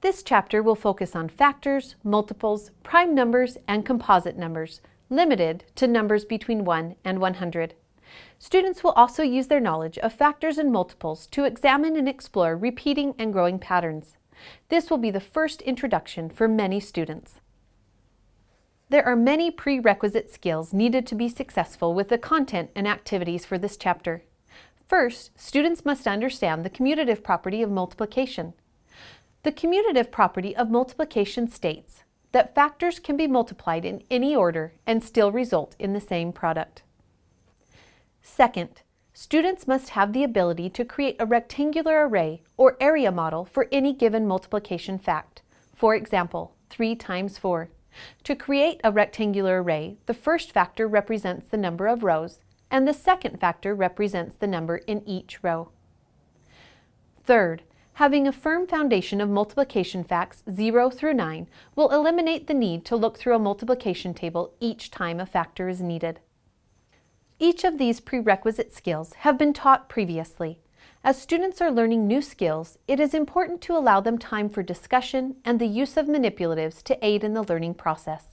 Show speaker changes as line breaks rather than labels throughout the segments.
This chapter will focus on factors, multiples, prime numbers, and composite numbers, limited to numbers between 1 and 100. Students will also use their knowledge of factors and multiples to examine and explore repeating and growing patterns. This will be the first introduction for many students. There are many prerequisite skills needed to be successful with the content and activities for this chapter. First, students must understand the commutative property of multiplication. The commutative property of multiplication states that factors can be multiplied in any order and still result in the same product. Second, students must have the ability to create a rectangular array or area model for any given multiplication fact. For example, 3 times 4. To create a rectangular array, the first factor represents the number of rows, and the second factor represents the number in each row. Third, having a firm foundation of multiplication facts 0 through 9 will eliminate the need to look through a multiplication table each time a factor is needed. Each of these prerequisite skills have been taught previously. As students are learning new skills, it is important to allow them time for discussion and the use of manipulatives to aid in the learning process.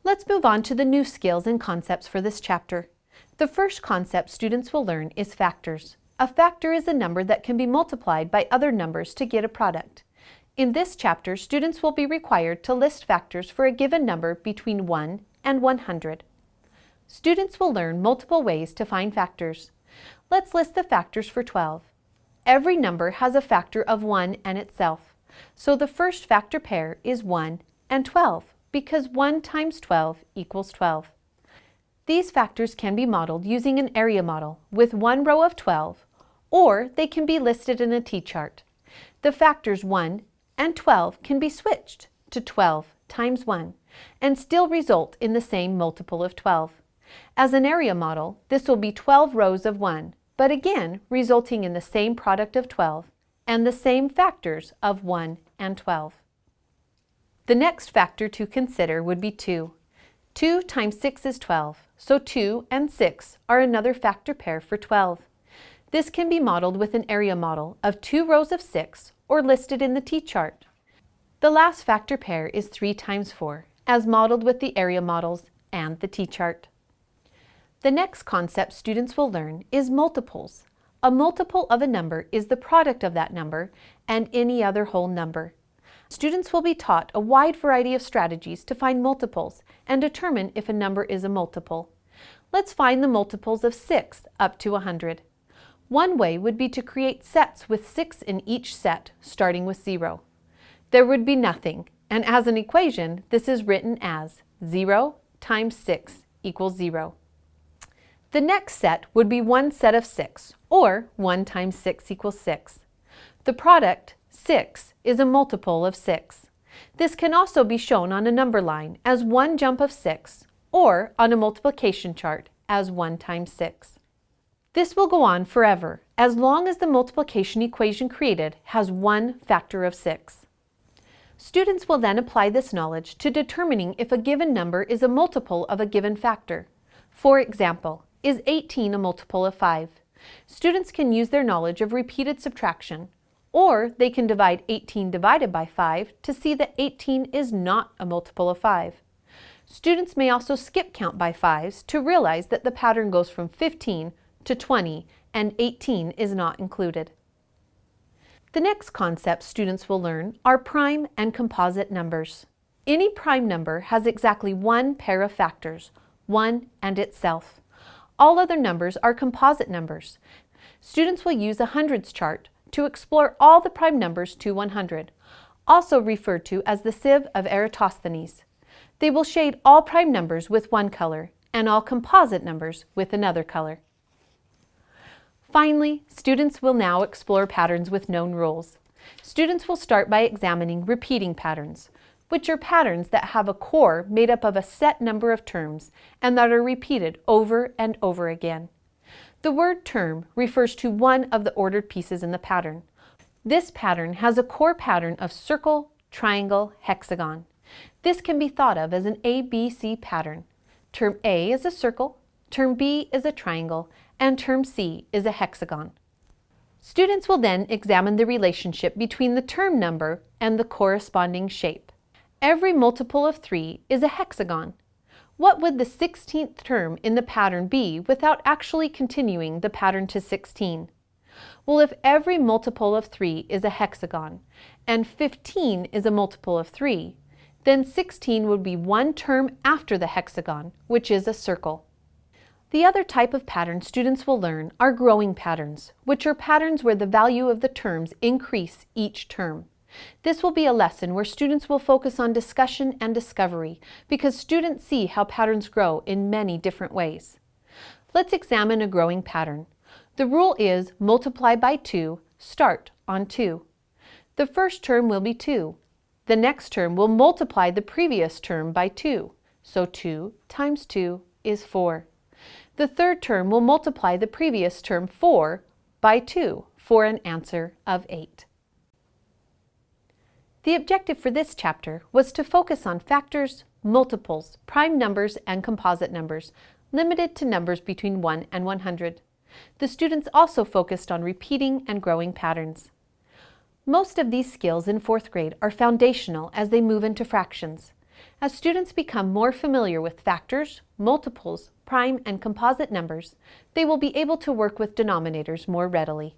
Let's move on to the new skills and concepts for this chapter. The first concept students will learn is factors. A factor is a number that can be multiplied by other numbers to get a product. In this chapter, students will be required to list factors for a given number between 1 and 100. Students will learn multiple ways to find factors. Let's list the factors for 12. Every number has a factor of 1 and itself, so the first factor pair is 1 and 12 because 1 times 12 equals 12. These factors can be modeled using an area model with one row of 12, or they can be listed in a T-chart. The factors 1 and 12 can be switched to 12 times 1 and still result in the same multiple of 12. As an area model, this will be 12 rows of 1, but again resulting in the same product of 12 and the same factors of 1 and 12. The next factor to consider would be 2. 2 times 6 is 12, so 2 and 6 are another factor pair for 12. This can be modeled with an area model of 2 rows of 6 or listed in the T-chart. The last factor pair is 3 times 4, as modeled with the area models and the T-chart. The next concept students will learn is multiples. A multiple of a number is the product of that number and any other whole number. Students will be taught a wide variety of strategies to find multiples and determine if a number is a multiple. Let's find the multiples of 6 up to 100. One way would be to create sets with 6 in each set, starting with 0. There would be nothing, and as an equation, this is written as 0 times 6 equals 0. The next set would be one set of 6, or 1 times 6 equals 6. The product, 6, is a multiple of 6. This can also be shown on a number line as one jump of 6, or on a multiplication chart as 1 times 6. This will go on forever, as long as the multiplication equation created has one factor of 6. Students will then apply this knowledge to determining if a given number is a multiple of a given factor. For example, is 18 a multiple of 5? Students can use their knowledge of repeated subtraction, or they can divide 18 divided by 5 to see that 18 is not a multiple of 5. Students may also skip count by 5s to realize that the pattern goes from 15 to 20 and 18 is not included. The next concepts students will learn are prime and composite numbers. Any prime number has exactly one pair of factors, 1 and itself. All other numbers are composite numbers. Students will use a hundreds chart to explore all the prime numbers to 100, also referred to as the sieve of Eratosthenes. They will shade all prime numbers with one color and all composite numbers with another color. Finally, students will now explore patterns with known rules. Students will start by examining repeating patterns, which are patterns that have a core made up of a set number of terms and that are repeated over and over again. The word term refers to one of the ordered pieces in the pattern. This pattern has a core pattern of circle, triangle, hexagon. This can be thought of as an ABC pattern. Term A is a circle, term B is a triangle, and term C is a hexagon. Students will then examine the relationship between the term number and the corresponding shape. Every multiple of 3 is a hexagon. What would the 16th term in the pattern be without actually continuing the pattern to 16? Well, if every multiple of 3 is a hexagon and 15 is a multiple of 3, then 16 would be one term after the hexagon, which is a circle. The other type of pattern students will learn are growing patterns, which are patterns where the value of the terms increase each term. This will be a lesson where students will focus on discussion and discovery because students see how patterns grow in many different ways. Let's examine a growing pattern. The rule is multiply by 2, start on 2. The first term will be 2. The next term will multiply the previous term by 2, so 2 times 2 is 4. The third term will multiply the previous term 4 by 2 for an answer of 8. The objective for this chapter was to focus on factors, multiples, prime numbers, and composite numbers, limited to numbers between 1 and 100. The students also focused on repeating and growing patterns. Most of these skills in 4th grade are foundational as they move into fractions. As students become more familiar with factors, multiples, prime, and composite numbers, they will be able to work with denominators more readily.